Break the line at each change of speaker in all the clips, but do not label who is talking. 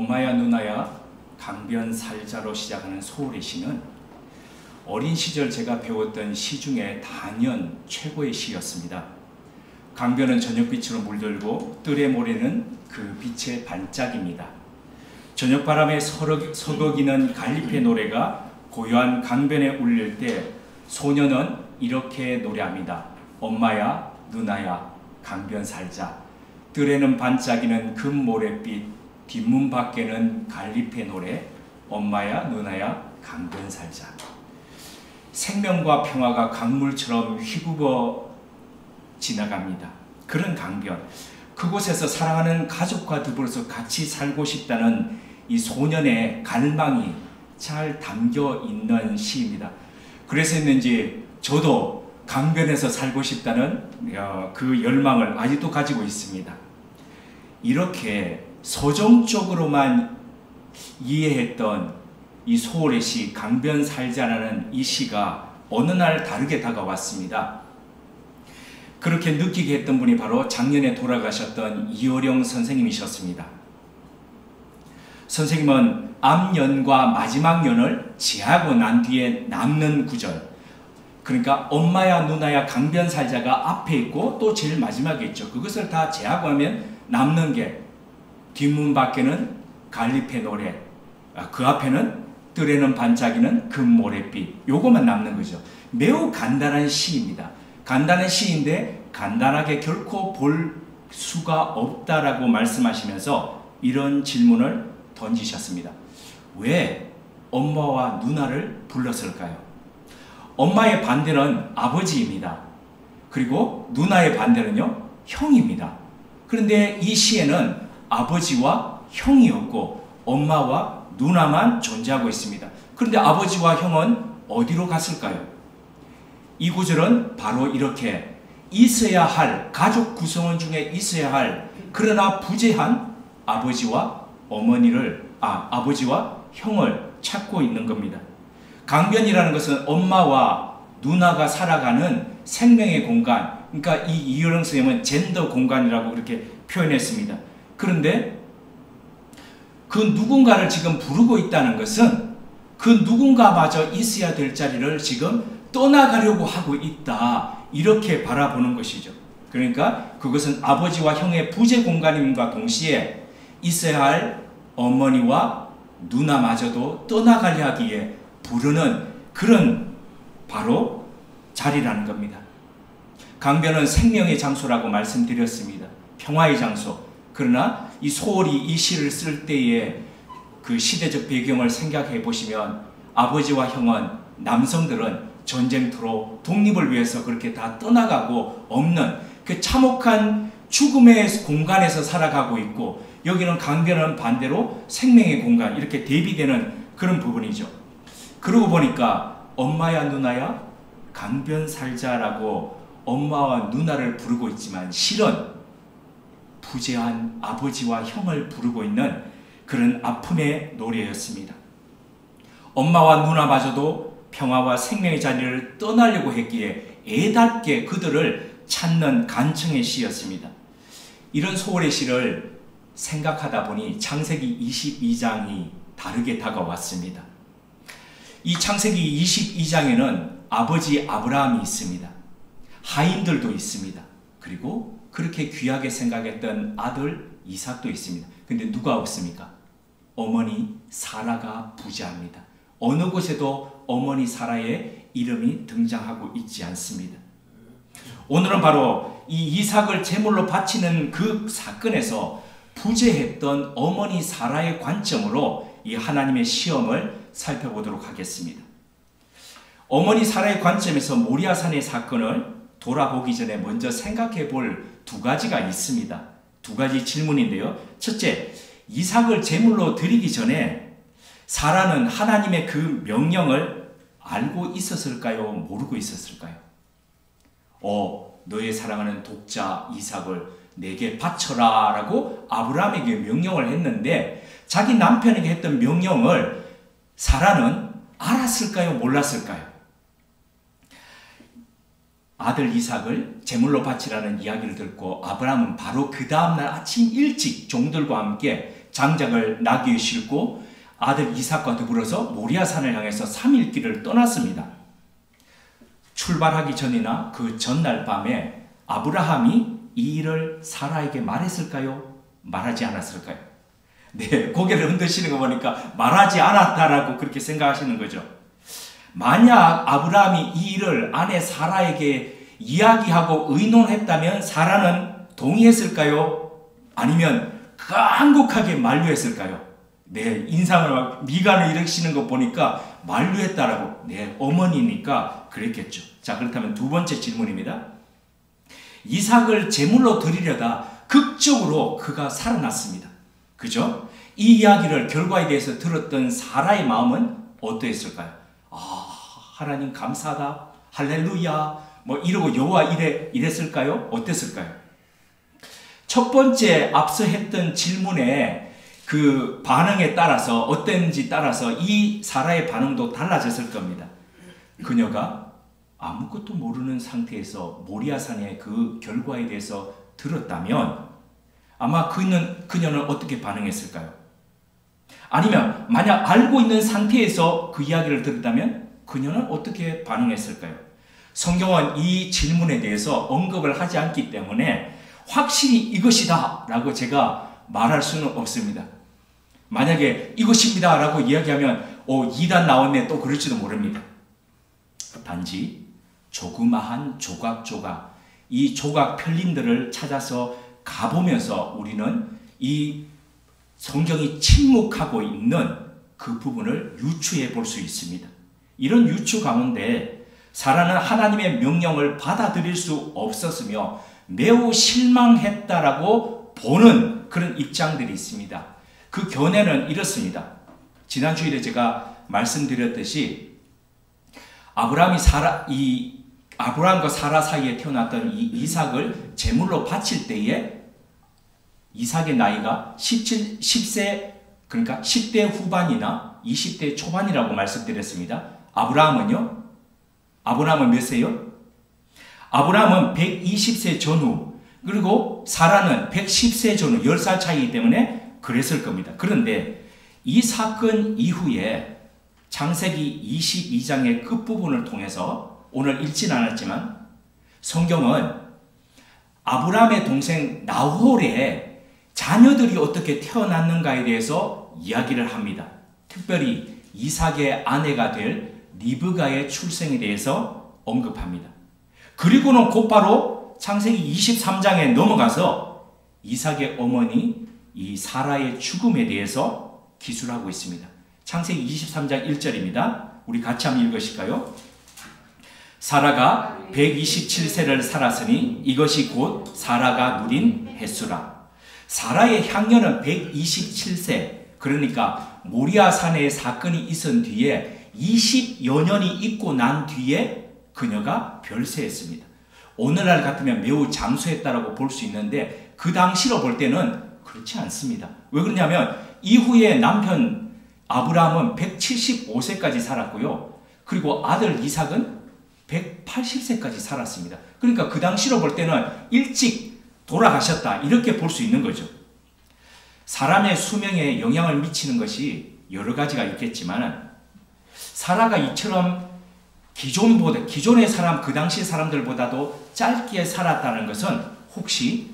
엄마야 누나야 강변살자로 시작하는 소홀의 시는 어린 시절 제가 배웠던 시 중에 단연 최고의 시였습니다. 강변은 저녁빛으로 물들고 뜰의 모래는 그 빛의 반짝입니다. 저녁바람에 서걱이는 갈리페 노래가 고요한 강변에 울릴 때 소녀는 이렇게 노래합니다. 엄마야 누나야 강변 살자. 뜰에는 반짝이는 금모래빛, 뒷문 밖에는 갈리페 노래. 엄마야 누나야 강변 살자. 생명과 평화가 강물처럼 휘구어 지나갑니다. 그런 강변, 그곳에서 사랑하는 가족과 더불어서 같이 살고 싶다는 이 소년의 갈망이 잘 담겨 있는 시입니다. 그래서였는지 저도 강변에서 살고 싶다는 그 열망을 아직도 가지고 있습니다. 이렇게 서정적으로만 이해했던 이 소홀의 시 강변 살자라는 이 시가 어느 날 다르게 다가왔습니다. 그렇게 느끼게 했던 분이 바로 작년에 돌아가셨던 이어령 선생님이셨습니다. 선생님은 앞년과 마지막 년을 제하고 난 뒤에 남는 구절, 그러니까 엄마야 누나야 강변 살자가 앞에 있고 또 제일 마지막에 있죠. 그것을 다 제하고 하면 남는 게 뒷문 밖에는 갈리페 노래, 그 앞에는 뜰에는 반짝이는 금모래빛, 요것만 남는 거죠. 매우 간단한 시입니다. 간단한 시인데 간단하게 결코 볼 수가 없다라고 말씀하시면서 이런 질문을 던지셨습니다. 왜 엄마와 누나를 불렀을까요? 엄마의 반대는 아버지입니다. 그리고 누나의 반대는요, 형입니다. 그런데 이 시에는 아버지와 형이 없고 엄마와 누나만 존재하고 있습니다. 그런데 아버지와 형은 어디로 갔을까요? 이 구절은 바로 이렇게 있어야 할, 가족 구성원 중에 있어야 할, 그러나 부재한 아버지와 아버지와 형을 찾고 있는 겁니다. 강변이라는 것은 엄마와 누나가 살아가는 생명의 공간, 그러니까 이 이효령 선생님은 젠더 공간이라고 그렇게 표현했습니다. 그런데 그 누군가를 지금 부르고 있다는 것은 그 누군가마저 있어야 될 자리를 지금 떠나가려고 하고 있다, 이렇게 바라보는 것이죠. 그러니까 그것은 아버지와 형의 부재 공간임과 동시에 있어야 할 어머니와 누나마저도 떠나가려 하기에 부르는 그런 바로 자리라는 겁니다. 강변은 생명의 장소라고 말씀드렸습니다. 평화의 장소. 그러나 이 소홀이 이 시를 쓸 때의 그 시대적 배경을 생각해 보시면 아버지와 형은, 남성들은 전쟁터로 독립을 위해서 그렇게 다 떠나가고 없는 그 참혹한 죽음의 공간에서 살아가고 있고, 여기는 강변은 반대로 생명의 공간, 이렇게 대비되는 그런 부분이죠. 그러고 보니까 엄마야 누나야 강변 살자라고 엄마와 누나를 부르고 있지만 실은 부재한 아버지와 형을 부르고 있는 그런 아픔의 노래였습니다. 엄마와 누나마저도 평화와 생명의 자리를 떠나려고 했기에 애답게 그들을 찾는 간청의 시였습니다. 이런 소홀의 시를 생각하다 보니 창세기 22장이 다르게 다가왔습니다. 이 창세기 22장에는 아버지 아브라함이 있습니다. 하인들도 있습니다. 그리고 그렇게 귀하게 생각했던 아들 이삭도 있습니다. 근데 누가 없습니까? 어머니 사라가 부재합니다. 어느 곳에도 어머니 사라의 이름이 등장하고 있지 않습니다. 오늘은 바로 이 이삭을 제물로 바치는 그 사건에서 부재했던 어머니 사라의 관점으로 이 하나님의 시험을 살펴보도록 하겠습니다. 어머니 사라의 관점에서 모리아산의 사건을 돌아보기 전에 먼저 생각해 볼 두 가지가 있습니다. 두 가지 질문인데요. 첫째, 이삭을 제물로 드리기 전에 사라는 하나님의 그 명령을 알고 있었을까요? 모르고 있었을까요? 너의 사랑하는 독자 이삭을 내게 바쳐라 라고 아브라함에게 명령을 했는데, 자기 남편에게 했던 명령을 사라는 알았을까요? 몰랐을까요? 아들 이삭을 제물로 바치라는 이야기를 듣고 아브라함은 바로 그 다음날 아침 일찍 종들과 함께 장작을 나귀에 싣고 아들 이삭과 더불어서 모리아산을 향해서 3일 길을 떠났습니다. 출발하기 전이나 그 전날 밤에 아브라함이 이 일을 사라에게 말했을까요? 말하지 않았을까요? 네, 고개를 흔드시는 거 보니까 말하지 않았다라고 그렇게 생각하시는 거죠. 만약 아브라함이 이 일을 아내 사라에게 이야기하고 의논했다면 사라는 동의했을까요? 아니면 간곡하게 만류했을까요? 네, 인상을 막 미간을 일으키시는 거 보니까 만류했다라고. 네, 어머니니까 그랬겠죠. 자, 그렇다면 두 번째 질문입니다. 이삭을 제물로 드리려다 극적으로 그가 살아났습니다. 그죠? 이 이야기를 결과에 대해서 들었던 사라의 마음은 어떠했을까요? 아, 하나님 감사하다, 할렐루야, 뭐 이러고 여호와 이랬을까요? 어땠을까요? 첫 번째 앞서 했던 질문에 그 반응에 따라서 어땠는지 따라서 이 사라의 반응도 달라졌을 겁니다. 그녀가 아무것도 모르는 상태에서 모리아산의 그 결과에 대해서 들었다면 아마 그녀는 어떻게 반응했을까요? 아니면 만약 알고 있는 상태에서 그 이야기를 들었다면 그녀는 어떻게 반응했을까요? 성경은 이 질문에 대해서 언급을 하지 않기 때문에 확실히 이것이다 라고 제가 말할 수는 없습니다. 만약에 이것입니다 라고 이야기하면 이단 나왔네 또 그럴지도 모릅니다. 단지 조그마한 조각조각 이 조각 편린들을 찾아서 가보면서 우리는 이 성경이 침묵하고 있는 그 부분을 유추해 볼 수 있습니다. 이런 유추 가운데 사라는 하나님의 명령을 받아들일 수 없었으며 매우 실망했다라고 보는 그런 입장들이 있습니다. 그 견해는 이렇습니다. 지난 주일에 제가 말씀드렸듯이 아브라함과 사라 사이에 태어났던 이 이삭을 제물로 바칠 때에 이삭의 나이가 10세 그러니까 10대 후반이나 20대 초반이라고 말씀드렸습니다. 아브라함은 몇 세요? 아브라함은 120세 전후 그리고 사라는 110세 전후 10살 차이이기 때문에 그랬을 겁니다. 그런데 이 사건 이후에 창세기 22장의 끝부분을 통해서 오늘 읽진 않았지만 성경은 아브라함의 동생 나홀의 자녀들이 어떻게 태어났는가에 대해서 이야기를 합니다. 특별히 이삭의 아내가 될 리브가의 출생에 대해서 언급합니다. 그리고는 곧바로 창세기 23장에 넘어가서 이삭의 어머니 이 사라의 죽음에 대해서 기술하고 있습니다. 창세기 23장 1절입니다. 우리 같이 한번 읽으실까요? 사라가 127세를 살았으니 이것이 곧 사라가 누린 횟수라. 사라의 향년은 127세 그러니까 모리아산의 사건이 있은 뒤에 20여 년이 있고 난 뒤에 그녀가 별세했습니다. 오늘날 같으면 매우 장수했다라고 볼 수 있는데 그 당시로 볼 때는 그렇지 않습니다. 왜 그러냐면 이후에 남편 아브라함은 175세까지 살았고요. 그리고 아들 이삭은 180세까지 살았습니다. 그러니까 그 당시로 볼 때는 일찍 돌아가셨다 이렇게 볼 수 있는 거죠. 사람의 수명에 영향을 미치는 것이 여러 가지가 있겠지만 사라가 이처럼 기존의 사람 그 당시 사람들보다도 짧게 살았다는 것은 혹시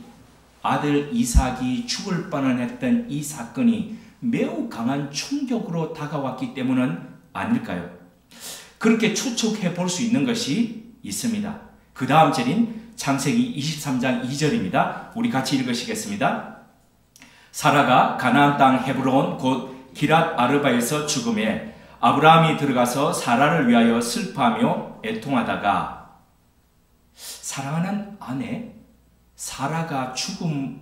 아들 이삭이 죽을 뻔했던 이 사건이 매우 강한 충격으로 다가왔기 때문은 아닐까요? 그렇게 추측해 볼 수 있는 것이 있습니다. 그 다음 절인 창세기 23장 2절입니다. 우리 같이 읽으시겠습니다. 사라가 가나안 땅 헤브론 곧 기랏 아르바에서 죽음에 아브라함이 들어가서 사라를 위하여 슬퍼하며 애통하다가 사랑하는 아내 사라가 죽었는데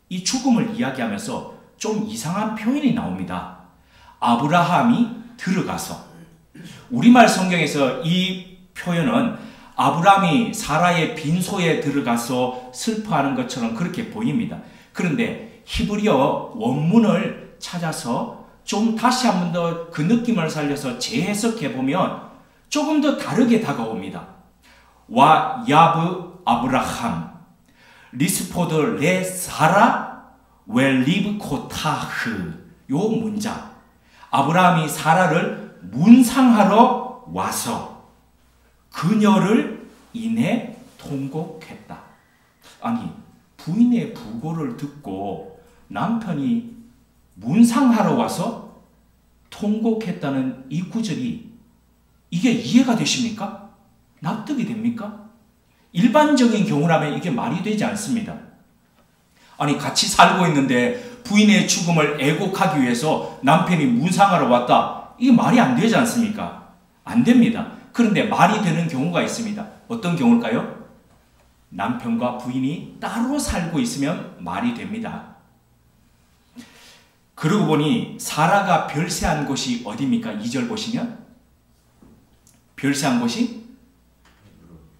이 죽음을 이야기하면서 좀 이상한 표현이 나옵니다. 아브라함이 들어가서 우리말 성경에서 이 표현은 아브라함이 사라의 빈소에 들어가서 슬퍼하는 것처럼 그렇게 보입니다. 그런데 히브리어 원문을 찾아서 좀 다시 한 번 더 그 느낌을 살려서 재해석해 보면 조금 더 다르게 다가옵니다. 와 야브 아브라함 리스포드 레 사라 웰리브코타흐 요 문장, 아브라함이 사라를 문상하러 와서 그녀를 인해 통곡했다. 아니, 부인의 부고를 듣고 남편이 문상하러 와서 통곡했다는 이 구절이 이게 이해가 되십니까? 납득이 됩니까? 일반적인 경우라면 이게 말이 되지 않습니다. 아니, 같이 살고 있는데 부인의 죽음을 애곡하기 위해서 남편이 문상하러 왔다. 이게 말이 안 되지 않습니까? 안 됩니다. 그런데 말이 되는 경우가 있습니다. 어떤 경우일까요? 남편과 부인이 따로 살고 있으면 말이 됩니다. 그러고 보니 사라가 별세한 곳이 어디입니까? 2절 보시면 별세한 곳이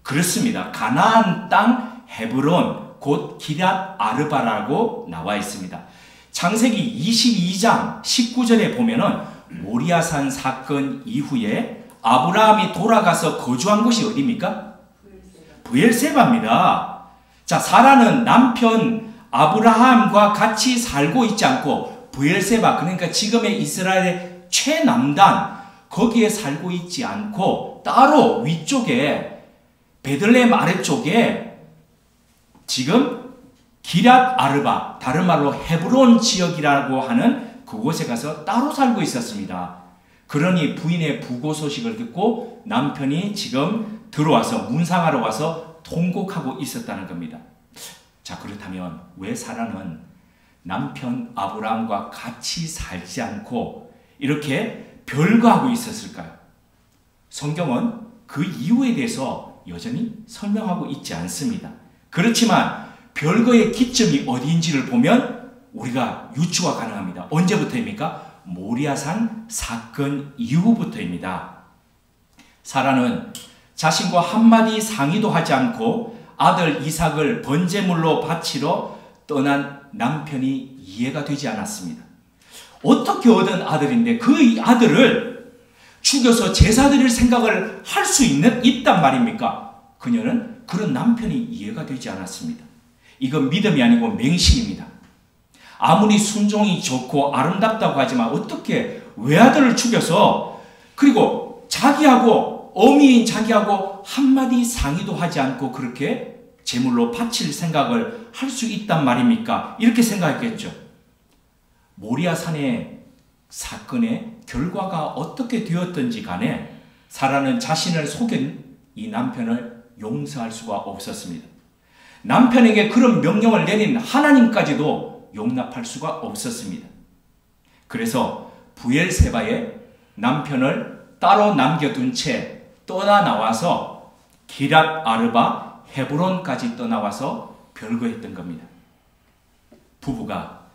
그렇습니다. 가나안 땅 헤브론 곧 기럇 아르바라고 나와 있습니다. 창세기 22장 19절에 보면은 모리아산 사건 이후에 아브라함이 돌아가서 거주한 곳이 어디입니까? 브엘세바입니다. 자, 사라는 남편 아브라함과 같이 살고 있지 않고 브엘세바, 그러니까 지금의 이스라엘의 최남단, 거기에 살고 있지 않고 따로 위쪽에 베들레헴 아래쪽에 지금 기럇 아르바, 다른 말로 헤브론 지역이라고 하는 그곳에 가서 따로 살고 있었습니다. 그러니 부인의 부고 소식을 듣고 남편이 지금 들어와서 문상하러 와서 통곡하고 있었다는 겁니다. 자, 그렇다면 왜 사라는 남편 아브라함과 같이 살지 않고 이렇게 별거하고 있었을까요? 성경은 그 이유에 대해서 여전히 설명하고 있지 않습니다. 그렇지만 별거의 기점이 어디인지를 보면 우리가 유추가 가능합니다. 언제부터입니까? 모리아산 사건 이후부터입니다. 사라는 자신과 한마디 상의도 하지 않고 아들 이삭을 번제물로 바치러 떠난 남편이 이해가 되지 않았습니다. 어떻게 얻은 아들인데 그 아들을 죽여서 제사 드릴 생각을 할 수 있단 말입니까? 그녀는 그런 남편이 이해가 되지 않았습니다. 이건 믿음이 아니고 맹신입니다. 아무리 순종이 좋고 아름답다고 하지만 어떻게 외아들을 죽여서 그리고 자기하고 어미인 자기하고 한마디 상의도 하지 않고 그렇게 제물로 바칠 생각을 할 수 있단 말입니까? 이렇게 생각했겠죠. 모리아산의 사건의 결과가 어떻게 되었든지 간에 사라는 자신을 속인 이 남편을 용서할 수가 없었습니다. 남편에게 그런 명령을 내린 하나님까지도 용납할 수가 없었습니다. 그래서 브엘세바에 남편을 따로 남겨둔 채 떠나 나와서 기럇 아르바 헤브론까지 떠나와서 별거했던 겁니다. 부부가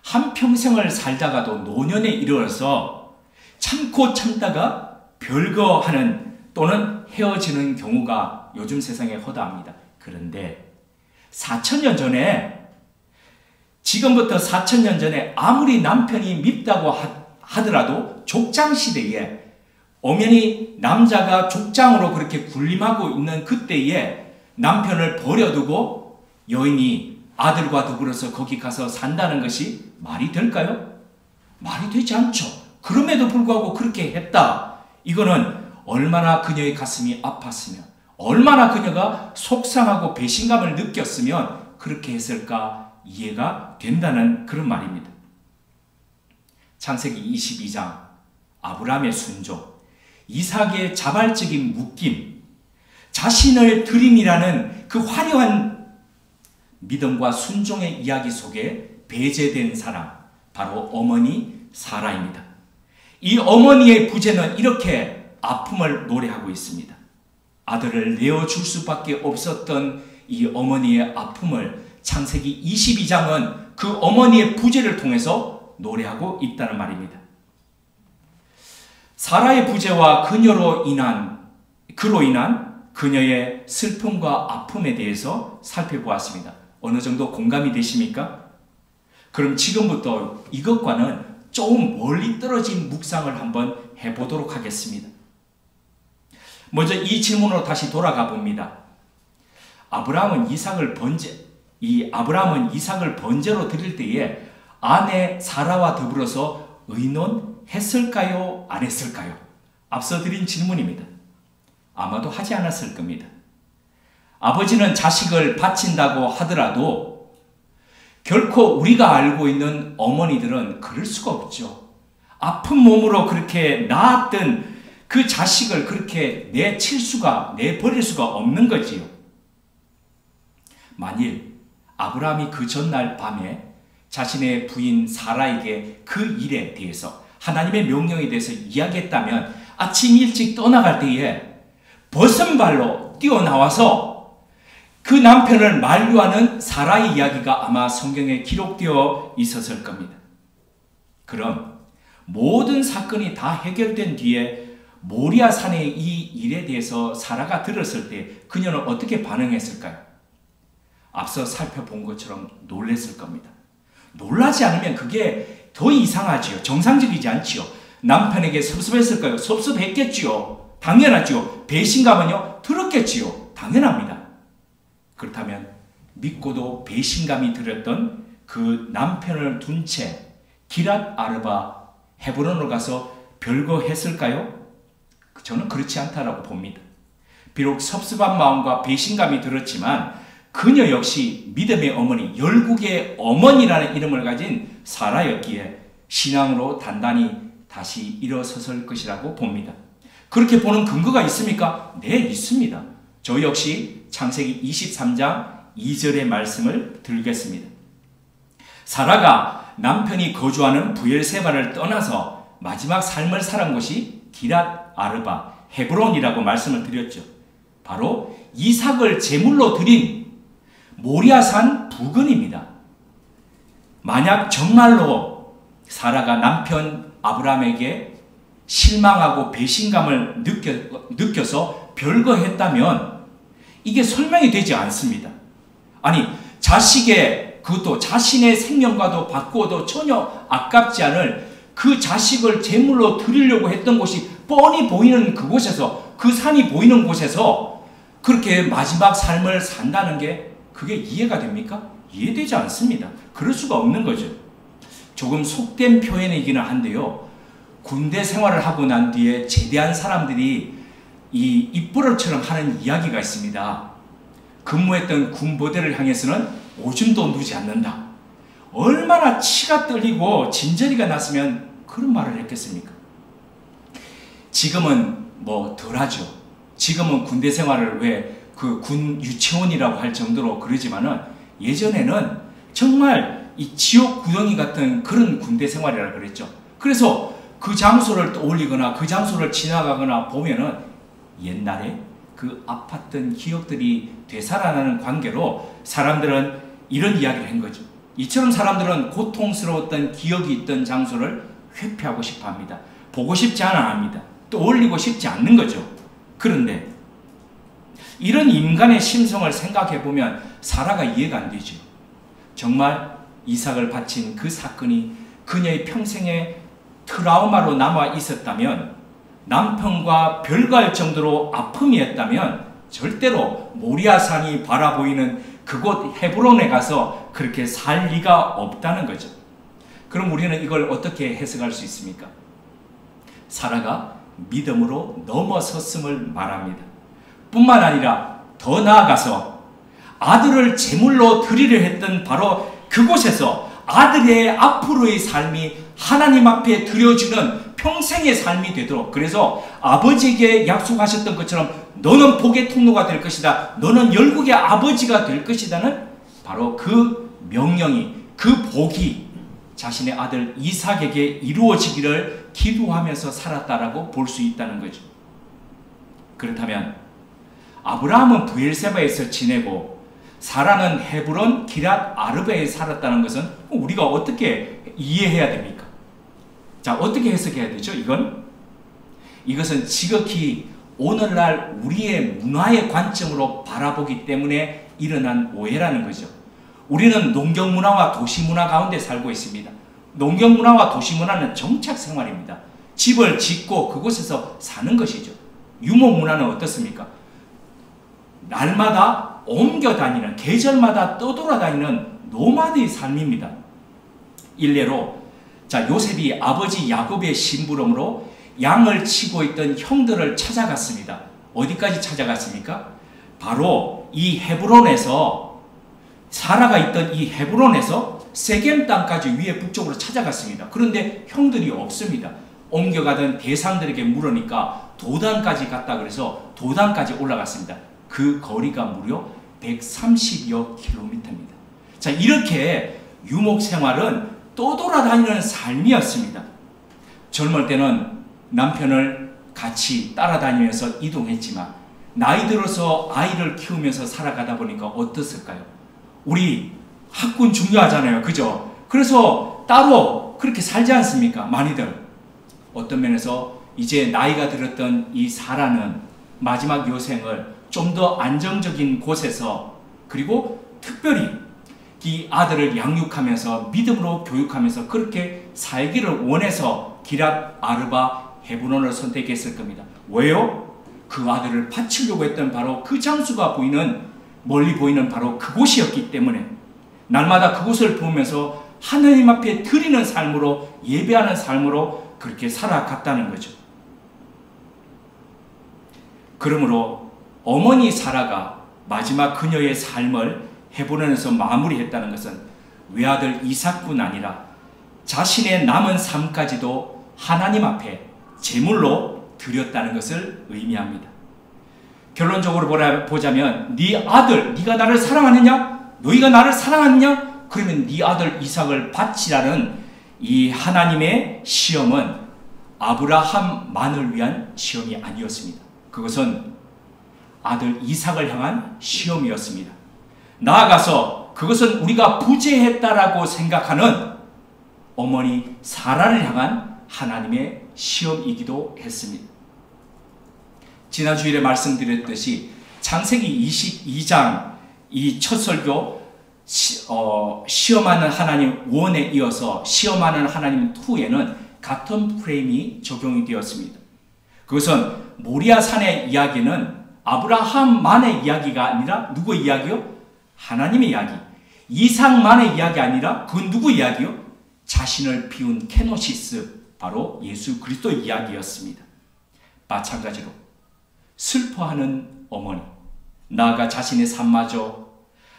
한평생을 살다가도 노년에 이르러서 참고 참다가 별거하는 또는 헤어지는 경우가 요즘 세상에 허다합니다. 그런데 4000년 전에, 지금부터 4000년 전에 아무리 남편이 밉다고 하더라도 족장시대에 엄연히 남자가 족장으로 그렇게 군림하고 있는 그때에 남편을 버려두고 여인이 아들과 더불어서 거기 가서 산다는 것이 말이 될까요? 말이 되지 않죠. 그럼에도 불구하고 그렇게 했다. 이거는 얼마나 그녀의 가슴이 아팠으면, 얼마나 그녀가 속상하고 배신감을 느꼈으면 그렇게 했을까 이해가 된다는 그런 말입니다. 창세기 22장 아브라함의 순종, 이삭의 자발적인 묶임, 자신을 드림이라는 그 화려한 믿음과 순종의 이야기 속에 배제된 사람, 바로 어머니 사라입니다. 이 어머니의 부재는 이렇게 아픔을 노래하고 있습니다. 아들을 내어줄 수밖에 없었던 이 어머니의 아픔을 창세기 22장은 그 어머니의 부재를 통해서 노래하고 있다는 말입니다. 사라의 부재와 그로 인한 그녀의 슬픔과 아픔에 대해서 살펴보았습니다. 어느 정도 공감이 되십니까? 그럼 지금부터 이것과는 조금 멀리 떨어진 묵상을 한번 해보도록 하겠습니다. 먼저 이 질문으로 다시 돌아가 봅니다. 아브라함은 이삭을 이 아브라함은 이삭을 번제로 드릴 때에 아내 사라와 더불어서 의논했을까요? 안 했을까요? 앞서 드린 질문입니다. 아마도 하지 않았을 겁니다. 아버지는 자식을 바친다고 하더라도 결코 우리가 알고 있는 어머니들은 그럴 수가 없죠. 아픈 몸으로 그렇게 낳았던 그 자식을 그렇게 내버릴 수가 없는 거지요. 만일 아브라함이 그 전날 밤에 자신의 부인 사라에게 그 일에 대해서 하나님의 명령에 대해서 이야기했다면 아침 일찍 떠나갈 때에 벗은 발로 뛰어나와서 그 남편을 만류하는 사라의 이야기가 아마 성경에 기록되어 있었을 겁니다. 그럼 모든 사건이 다 해결된 뒤에 모리아 산의 이 일에 대해서 사라가 들었을 때 그녀는 어떻게 반응했을까요? 앞서 살펴본 것처럼 놀랬을 겁니다. 놀라지 않으면 그게 더 이상하지요. 정상적이지 않지요. 남편에게 섭섭했을까요? 섭섭했겠지요. 당연하지요. 배신감은요? 들었겠지요. 당연합니다. 그렇다면 믿고도 배신감이 들었던 그 남편을 둔 채 기랏 아르바 헤브론으로 가서 별거 했을까요? 저는 그렇지 않다라고 봅니다. 비록 섭섭한 마음과 배신감이 들었지만 그녀 역시 믿음의 어머니, 열국의 어머니라는 이름을 가진 사라였기에 신앙으로 단단히 다시 일어섰을 것이라고 봅니다. 그렇게 보는 근거가 있습니까? 네, 있습니다. 저 역시 창세기 23장 2절의 말씀을 들겠습니다. 사라가 남편이 거주하는 브엘세바를 떠나서 마지막 삶을 살은 곳이 기랏 아르바, 헤브론이라고 말씀을 드렸죠. 바로 이삭을 제물로 드린 모리아산 부근입니다. 만약 정말로 사라가 남편 아브라함에게 실망하고 배신감을 느껴서 별거했다면 이게 설명이 되지 않습니다. 아니, 그것도 자신의 생명과도 바꾸어도 전혀 아깝지 않을 그 자식을 제물로 드리려고 했던 곳이 뻔히 보이는 그곳에서, 그 산이 보이는 곳에서 그렇게 마지막 삶을 산다는 게 그게 이해가 됩니까? 이해되지 않습니다. 그럴 수가 없는 거죠. 조금 속된 표현이기는 한데요. 군대 생활을 하고 난 뒤에 제대한 사람들이 이 입버릇처럼 하는 이야기가 있습니다. 근무했던 군부대를 향해서는 오줌도 누지 않는다. 얼마나 치가 떨리고 진저리가 났으면 그런 말을 했겠습니까? 지금은 뭐 덜하죠. 지금은 군대 생활을 왜 그 군 유치원이라고 할 정도로 그러지만은 예전에는 정말 이 지옥 구덩이 같은 그런 군대 생활이라 그랬죠. 그래서 그 장소를 떠올리거나 그 장소를 지나가거나 보면은 옛날에 그 아팠던 기억들이 되살아나는 관계로 사람들은 이런 이야기를 한 거죠. 이처럼 사람들은 고통스러웠던 기억이 있던 장소를 회피하고 싶어 합니다. 보고 싶지 않아 합니다. 떠올리고 싶지 않는 거죠. 그런데 이런 인간의 심성을 생각해 보면 사라가 이해가 안 되죠. 정말 이삭을 바친 그 사건이 그녀의 평생의 트라우마로 남아 있었다면, 남편과 별거할 정도로 아픔이었다면 절대로 모리아산이 바라보이는 그곳 헤브론에 가서 그렇게 살 리가 없다는 거죠. 그럼 우리는 이걸 어떻게 해석할 수 있습니까? 사라가 믿음으로 넘어섰음을 말합니다. 뿐만 아니라 더 나아가서 아들을 제물로 드리려 했던 바로 그곳에서 아들의 앞으로의 삶이 하나님 앞에 드려지는 평생의 삶이 되도록, 그래서 아버지에게 약속하셨던 것처럼 너는 복의 통로가 될 것이다, 너는 열국의 아버지가 될 것이다는 바로 그 명령이, 그 복이 자신의 아들 이삭에게 이루어지기를 기도하면서 살았다라고 볼 수 있다는 거죠. 그렇다면 아브라함은 브엘세바에서 지내고 사라는 헤브론 기랏 아르바에 살았다는 것은 우리가 어떻게 이해해야 됩니까? 자, 어떻게 해석해야 되죠? 이것은 지극히 오늘날 우리의 문화의 관점으로 바라보기 때문에 일어난 오해라는 거죠. 우리는 농경문화와 도시문화 가운데 살고 있습니다. 농경문화와 도시문화는 정착생활입니다. 집을 짓고 그곳에서 사는 것이죠. 유목문화는 어떻습니까? 날마다 옮겨 다니는, 계절마다 떠돌아다니는 노마드의 삶입니다. 일례로 자, 요셉이 아버지 야곱의 심부름으로 양을 치고 있던 형들을 찾아갔습니다. 어디까지 찾아갔습니까? 바로 이 헤브론에서, 사라가 있던 이 헤브론에서 세겜 땅까지 위에 북쪽으로 찾아갔습니다. 그런데 형들이 없습니다. 옮겨가던 대상들에게 물으니까 도단까지 갔다 그래서 도단까지 올라갔습니다. 그 거리가 무려 130여 킬로미터입니다. 자, 이렇게 유목 생활은 떠돌아다니는 삶이었습니다. 젊을 때는 남편을 같이 따라다니면서 이동했지만 나이 들어서 아이를 키우면서 살아가다 보니까 어떻을까요? 우리 학군 중요하잖아요. 그죠? 그래서 따로 그렇게 살지 않습니까? 많이들. 어떤 면에서 이제 나이가 들었던 이 사라는 마지막 여생을 좀 더 안정적인 곳에서, 그리고 특별히 이 아들을 양육하면서 믿음으로 교육하면서 그렇게 살기를 원해서 기랏 아르바 헤브론을 선택했을 겁니다. 왜요? 그 아들을 바치려고 했던 바로 그 장수가 보이는, 멀리 보이는 바로 그곳이었기 때문에 날마다 그곳을 보면서 하나님 앞에 드리는 삶으로, 예배하는 삶으로 그렇게 살아갔다는 거죠. 그러므로 어머니 사라가 마지막 그녀의 삶을 헤브론에서 마무리했다는 것은 외아들 이삭뿐 아니라 자신의 남은 삶까지도 하나님 앞에 제물로 드렸다는 것을 의미합니다. 결론적으로 보자면 네 아들, 네가 나를 사랑하느냐? 너희가 나를 사랑하느냐? 그러면 네 아들 이삭을 바치라는 이 하나님의 시험은 아브라함만을 위한 시험이 아니었습니다. 그것은 아들 이삭을 향한 시험이었습니다. 나아가서 그것은 우리가 부재했다라고 생각하는 어머니 사라를 향한 하나님의 시험이기도 했습니다. 지난 주일에 말씀드렸듯이 창세기 22장 이 첫 설교 시험하는 하나님 1에 이어서 시험하는 하나님 2에는 같은 프레임이 적용이 되었습니다. 그것은 모리아 산의 이야기는 아브라함만의 이야기가 아니라 누구의 이야기요? 하나님의 이야기. 이삭만의 이야기 아니라 그건 누구 이야기요? 자신을 비운 케노시스, 바로 예수 그리스도의 이야기였습니다. 마찬가지로 슬퍼하는 어머니, 나아가 자신의 삶마저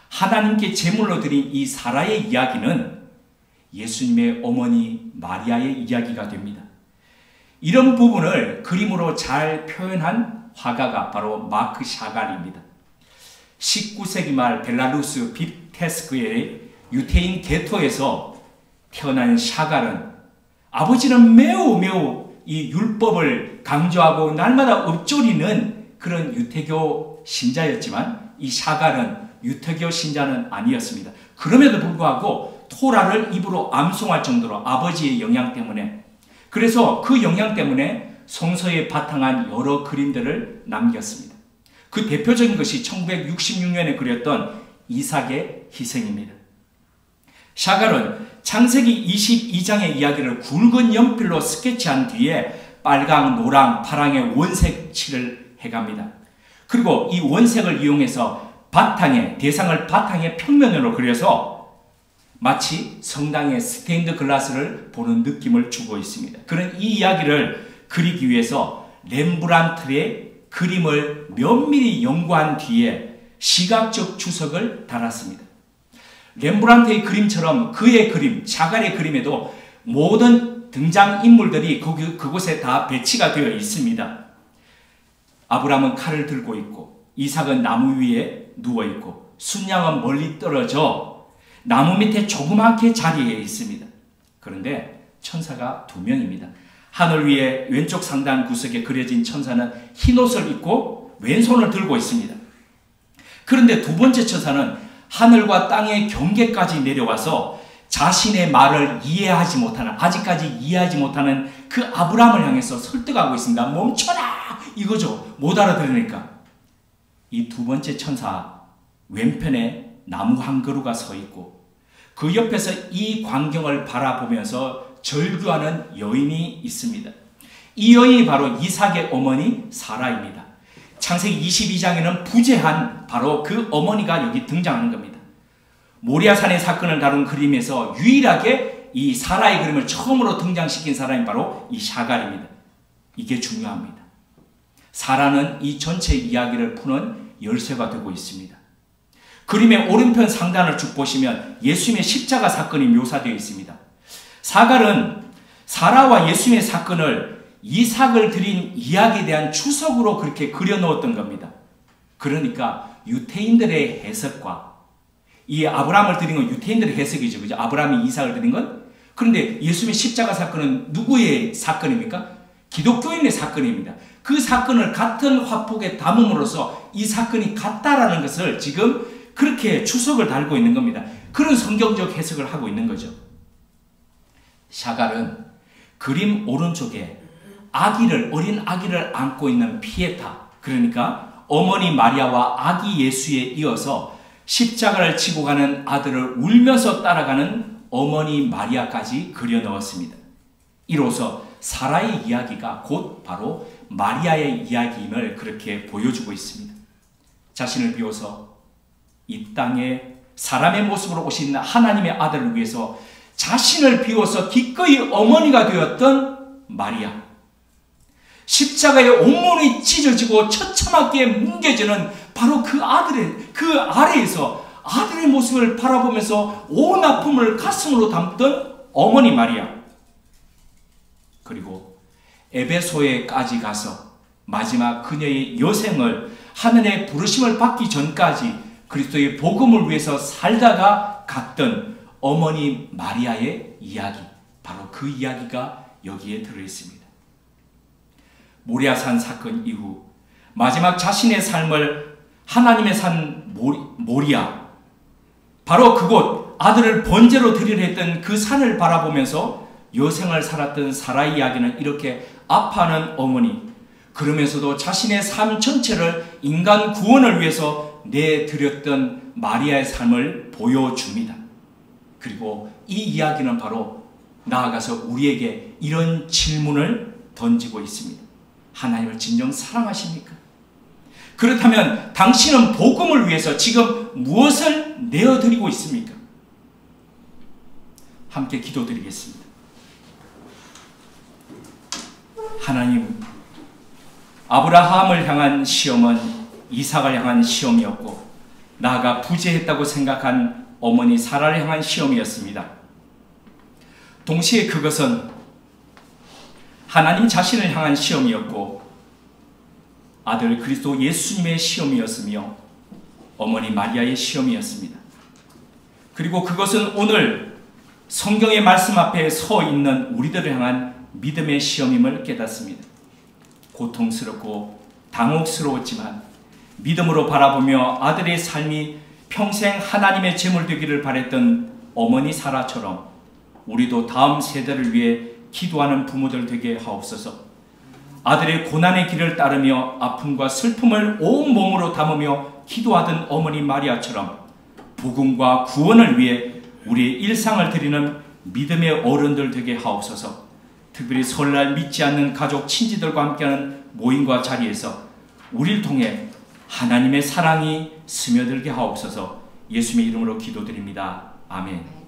하나님께 제물로 드린 이 사라의 이야기는 예수님의 어머니 마리아의 이야기가 됩니다. 이런 부분을 그림으로 잘 표현한 화가가 바로 마크 샤갈입니다. 19세기 말 벨라루스 비테스크의 유태인 게토에서 태어난 샤갈은 아버지는 매우 이 율법을 강조하고 날마다 읊조리는 그런 유태교 신자였지만 이 샤갈은 유태교 신자는 아니었습니다. 그럼에도 불구하고 토라를 입으로 암송할 정도로 아버지의 영향 때문에, 그래서 그 영향 때문에 성서에 바탕한 여러 그림들을 남겼습니다. 그 대표적인 것이 1966년에 그렸던 이삭의 희생입니다. 샤갈은 창세기 22장의 이야기를 굵은 연필로 스케치한 뒤에 빨강, 노랑, 파랑의 원색 칠을 해갑니다. 그리고 이 원색을 이용해서 대상을 바탕의 평면으로 그려서 마치 성당의 스테인드 글라스를 보는 느낌을 주고 있습니다. 그런 이 이야기를 그리기 위해서 렘브란트의 그림을 면밀히 연구한 뒤에 시각적 주석을 달았습니다. 렘브란트의 그림처럼 그의 그림, 샤갈의 그림에도 모든 등장인물들이 그곳에 다 배치가 되어 있습니다. 아브라함은 칼을 들고 있고, 이삭은 나무 위에 누워 있고, 순양은 멀리 떨어져 나무 밑에 조그맣게 자리해 있습니다. 그런데 천사가 2명입니다. 하늘 위에 왼쪽 상단 구석에 그려진 천사는 흰옷을 입고 왼손을 들고 있습니다. 그런데 두 번째 천사는 하늘과 땅의 경계까지 내려와서 자신의 말을 아직까지 이해하지 못하는 그 아브라함을 향해서 설득하고 있습니다. 멈춰라! 이거죠. 못 알아들으니까. 이 두 번째 천사 왼편에 나무 한 그루가 서 있고 그 옆에서 이 광경을 바라보면서 절규하는 여인이 있습니다. 이 여인이 바로 이삭의 어머니 사라입니다. 창세기 22장에는 부재한 바로 그 어머니가 여기 등장하는 겁니다. 모리아산의 사건을 다룬 그림에서 유일하게 이 사라의 그림을 처음으로 등장시킨 사람이 바로 이 샤갈입니다. 이게 중요합니다. 사라는 이 전체 이야기를 푸는 열쇠가 되고 있습니다. 그림의 오른편 상단을 쭉 보시면 예수님의 십자가 사건이 묘사되어 있습니다. 사갈은 사라와 예수님의 사건을 이삭을 드린 이야기에 대한 추석으로 그렇게 그려놓았던 겁니다. 그러니까 유태인들의 해석과 이 아브라함을 드린 건 유태인들의 해석이죠. 그죠? 아브라함이 이삭을 드린 건. 그런데 예수님의 십자가 사건은 누구의 사건입니까? 기독교인의 사건입니다. 그 사건을 같은 화폭에 담음으로써 이 사건이 같다라는 것을 지금 그렇게 추석을 달고 있는 겁니다. 그런 성경적 해석을 하고 있는 거죠. 샤갈은 그림 오른쪽에 어린 아기를 안고 있는 피에타, 그러니까 어머니 마리아와 아기 예수에 이어서 십자가를 지고 가는 아들을 울면서 따라가는 어머니 마리아까지 그려 넣었습니다. 이로써 사라의 이야기가 곧 바로 마리아의 이야기임을 그렇게 보여주고 있습니다. 자신을 비워서 이 땅에 사람의 모습으로 오신 하나님의 아들을 위해서 자신을 비워서 기꺼이 어머니가 되었던 마리아, 십자가에 온몸이 찢어지고 처참하게 뭉개지는 바로 그 아래에서 아들의 모습을 바라보면서 온 아픔을 가슴으로 담던 어머니 마리아, 그리고 에베소에까지 가서 마지막 그녀의 여생을 하늘의 부르심을 받기 전까지 그리스도의 복음을 위해서 살다가 갔던 어머니 마리아의 이야기, 바로 그 이야기가 여기에 들어있습니다. 모리아산 사건 이후 마지막 자신의 삶을 하나님의 산 모리아, 바로 그곳 아들을 번제로 드리려 했던 그 산을 바라보면서 여생을 살았던 사라의 이야기는 이렇게 아파하는 어머니, 그러면서도 자신의 삶 전체를 인간 구원을 위해서 내드렸던 마리아의 삶을 보여줍니다. 그리고 이 이야기는 바로 나아가서 우리에게 이런 질문을 던지고 있습니다. 하나님을 진정 사랑하십니까? 그렇다면 당신은 복음을 위해서 지금 무엇을 내어드리고 있습니까? 함께 기도드리겠습니다. 하나님, 아브라함을 향한 시험은 이삭을 향한 시험이었고 나아가 부재했다고 생각한 어머니 사라를 향한 시험이었습니다. 동시에 그것은 하나님 자신을 향한 시험이었고 아들 그리스도 예수님의 시험이었으며 어머니 마리아의 시험이었습니다. 그리고 그것은 오늘 성경의 말씀 앞에 서 있는 우리들을 향한 믿음의 시험임을 깨닫습니다. 고통스럽고 당혹스러웠지만 믿음으로 바라보며 아들의 삶이 평생 하나님의 제물 되기를 바랬던 어머니 사라처럼 우리도 다음 세대를 위해 기도하는 부모들 되게 하옵소서. 아들의 고난의 길을 따르며 아픔과 슬픔을 온몸으로 담으며 기도하던 어머니 마리아처럼 복음과 구원을 위해 우리의 일상을 드리는 믿음의 어른들 되게 하옵소서. 특별히 설날 믿지 않는 가족, 친지들과 함께하는 모임과 자리에서 우리를 통해 하나님의 사랑이 스며들게 하옵소서. 예수님의 이름으로 기도드립니다. 아멘.